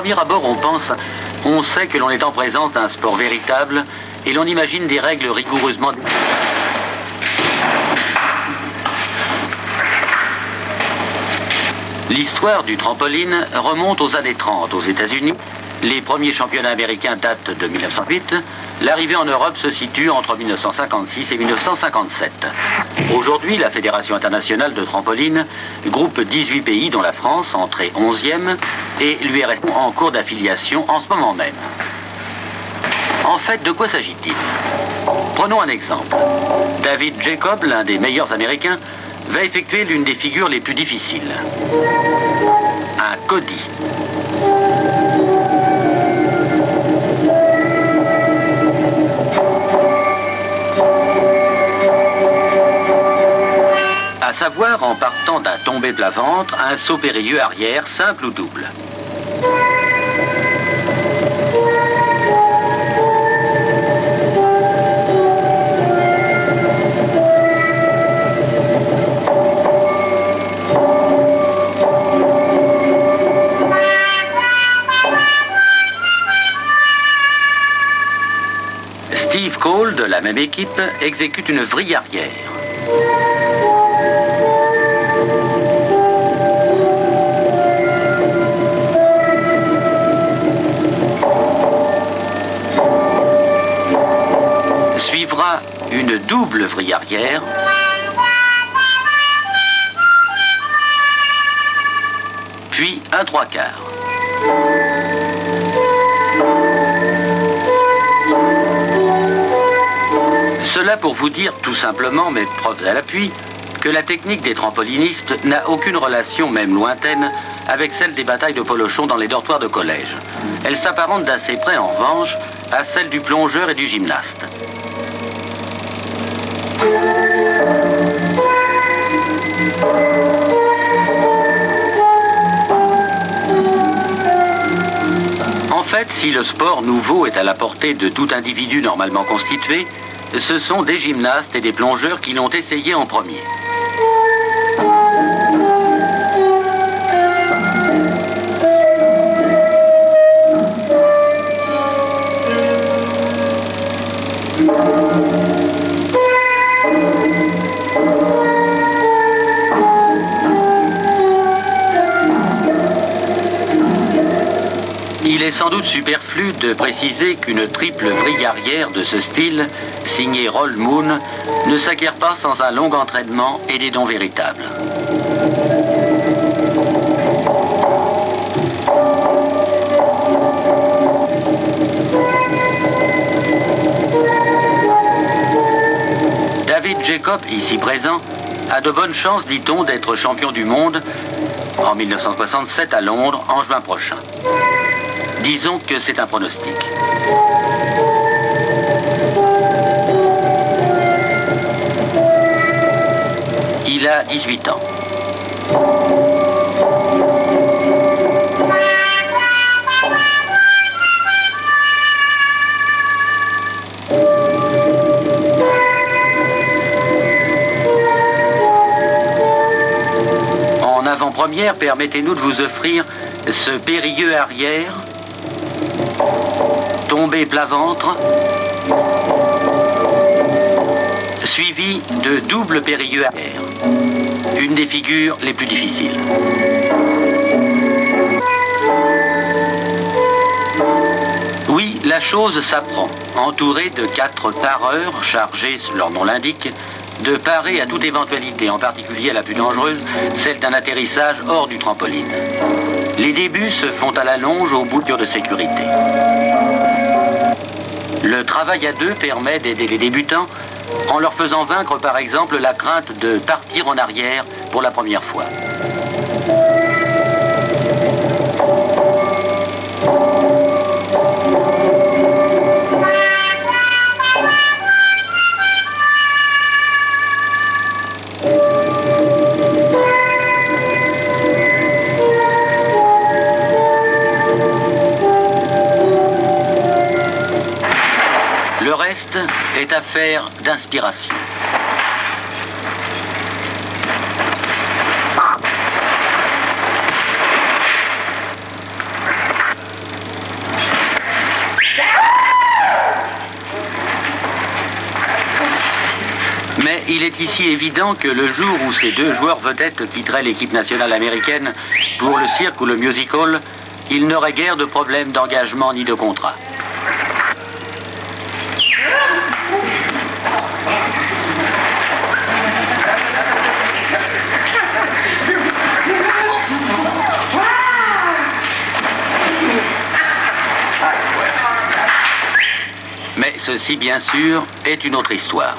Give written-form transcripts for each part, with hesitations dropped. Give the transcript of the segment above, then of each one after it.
premier abord, on sait que l'on est en présence d'un sport véritable et l'on imagine des règles rigoureusement... L'histoire du trampoline remonte aux années 30 aux États-Unis. Les premiers championnats américains datent de 1908. L'arrivée en Europe se situe entre 1956 et 1957. Aujourd'hui, la Fédération internationale de trampoline groupe 18 pays, dont la France, entrée 11e, et l'URSS en cours d'affiliation en ce moment même. En fait, de quoi s'agit-il? Prenons un exemple. David Jacob, l'un des meilleurs Américains, va effectuer l'une des figures les plus difficiles. Un Cody. À savoir, en partant d'un tombé plat-ventre, un saut périlleux arrière, simple ou double. Steve Cole, de la même équipe, exécute une vrille arrière. Suivra une double vrille arrière, puis un trois quarts. Cela pour vous dire tout simplement, mais preuves à l'appui, que la technique des trampolinistes n'a aucune relation, même lointaine, avec celle des batailles de polochon dans les dortoirs de collège. Elle s'apparente d'assez près, en revanche, à celle du plongeur et du gymnaste. En fait, si le sport nouveau est à la portée de tout individu normalement constitué, ce sont des gymnastes et des plongeurs qui l'ont essayé en premier. Il est sans doute superflu de préciser qu'une triple vrille arrière de ce style, signée Roll Moon, ne s'acquiert pas sans un long entraînement et des dons véritables. David Jacob, ici présent, a de bonnes chances, dit-on, d'être champion du monde en 1967 à Londres, en juin prochain. Disons que c'est un pronostic. Il a 18 ans. En avant-première, permettez-nous de vous offrir ce périlleux arrière, tombé plat-ventre, suivi de double périlleux arrière, une des figures les plus difficiles. Oui, la chose s'apprend, entourée de 4 pareurs chargés, leur nom l'indique, de parer à toute éventualité, en particulier à la plus dangereuse, celle d'un atterrissage hors du trampoline. Les débuts se font à la longe aux boutures de sécurité. Le travail à deux permet d'aider les débutants en leur faisant vaincre par exemple la crainte de partir en arrière pour la première fois. Le reste est affaire d'inspiration. Mais il est ici évident que le jour où ces deux joueurs vedettes quitteraient l'équipe nationale américaine pour le cirque ou le music-hall, ils n'auraient guère de problème d'engagement ni de contrat. Mais ceci, bien sûr, est une autre histoire.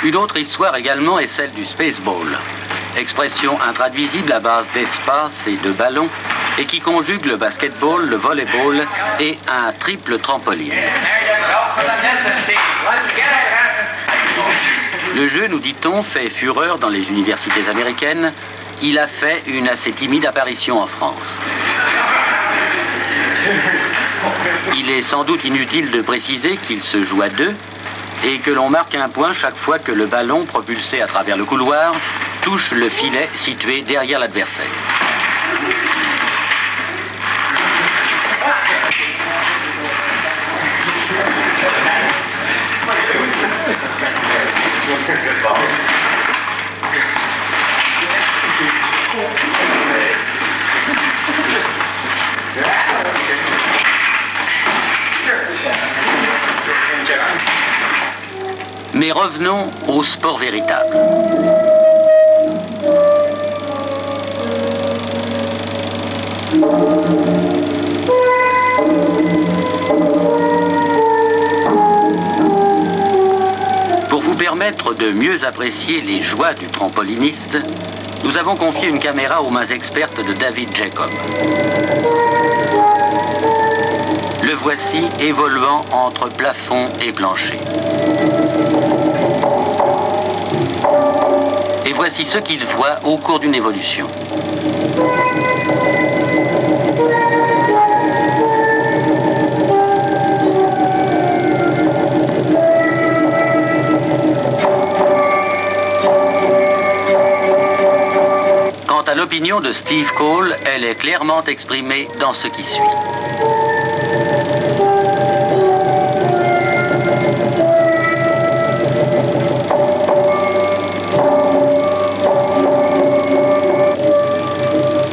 Une autre histoire également est celle du spaceball, expression intraduisible à base d'espace et de ballon et qui conjugue le basketball, le volleyball et un triple trampoline. Le jeu, nous dit-on, fait fureur dans les universités américaines. Il a fait une assez timide apparition en France. Il est sans doute inutile de préciser qu'il se joue à deux et que l'on marque un point chaque fois que le ballon, propulsé à travers le couloir, touche le filet situé derrière l'adversaire. Mais revenons au sport véritable. Pour vous permettre de mieux apprécier les joies du trampoliniste, nous avons confié une caméra aux mains expertes de David Jacob. Le voici évoluant entre plafond et plancher. Et voici ce qu'il voit au cours d'une évolution. Quant à l'opinion de Steve Cole, elle est clairement exprimée dans ce qui suit.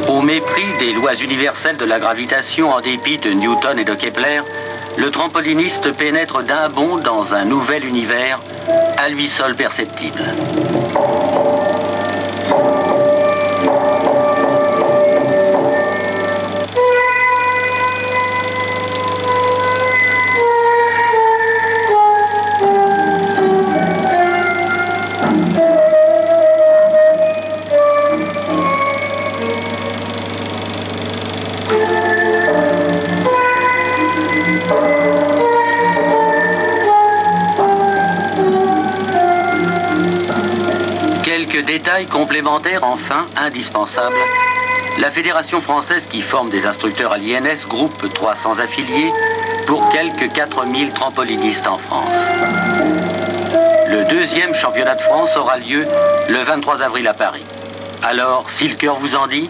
Au mépris des lois universelles de la gravitation, en dépit de Newton et de Kepler, le trampoliniste pénètre d'un bond dans un nouvel univers, à lui seul perceptible. Quelques détails complémentaires enfin indispensables. La fédération française qui forme des instructeurs à l'INS groupe 300 affiliés pour quelques 4000 trampolinistes en France. Le deuxième championnat de France aura lieu le 23 avril à Paris. Alors, si le cœur vous en dit...